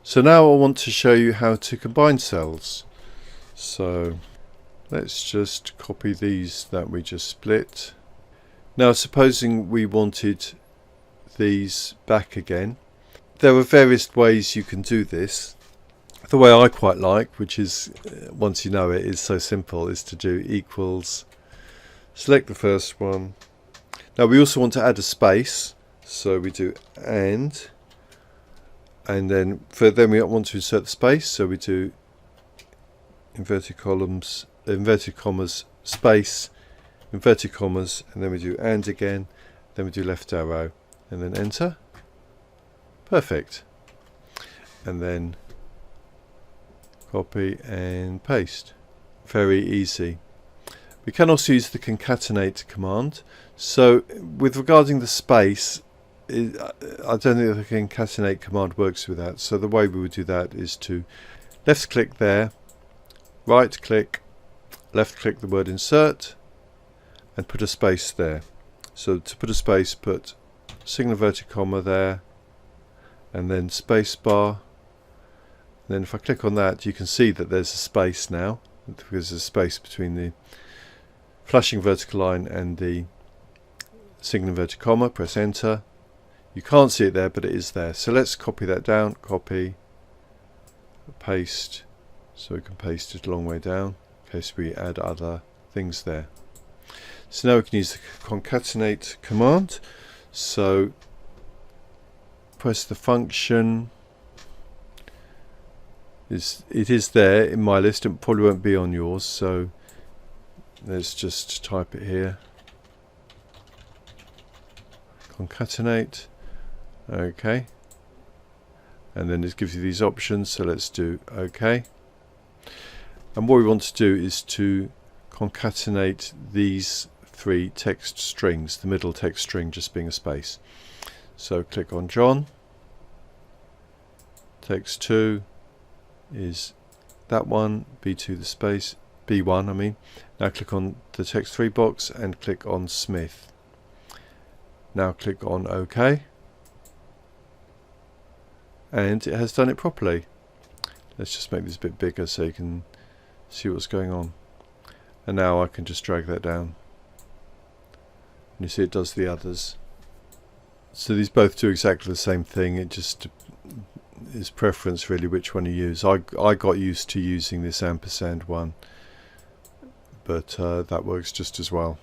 So now I want to show you how to combine cells. So let's just copy these that we just split. Now supposing we wanted these back again. There are various ways you can do this. The way I quite like, which is, once you know it, is so simple, is to do equals, select the first one. Now we also want to add a space, so we do and then we want to insert the space, so we do inverted commas, space, inverted commas, and then we do and again, then we do left arrow, and then enter. Perfect. And then copy and paste. Very easy. We can also use the concatenate command. So with regarding the space, I don't think the concatenate command works with that. So the way we would do that is to left click there, right click, left click the word insert, and put a space there. So to put a space, put single inverted comma there, and then space bar. And then if I click on that, you can see that there's a space now, because there's a space between the flashing vertical line and the single inverted comma. Press enter. You can't see it there, but it is there. So let's copy that down. Copy, paste, so we can paste it a long way down in case we add other things there. So now we can use the concatenate command. So press the function. It is there in my list. It probably won't be on yours, so let's just type it here. Concatenate. OK, and then it gives you these options, so let's do OK. And what we want to do is to concatenate these three text strings, the middle text string just being a space. So click on John. Text 2 is that one, B2 the space, B1 I mean. Now click on the text 3 box and click on Smith. Now click on OK. And it has done it properly. Let's just make this a bit bigger so you can see what's going on. And now I can just drag that down. And you see it does the others. So these both do exactly the same thing. It just is preference really which one you use. I got used to using this ampersand one, but that works just as well.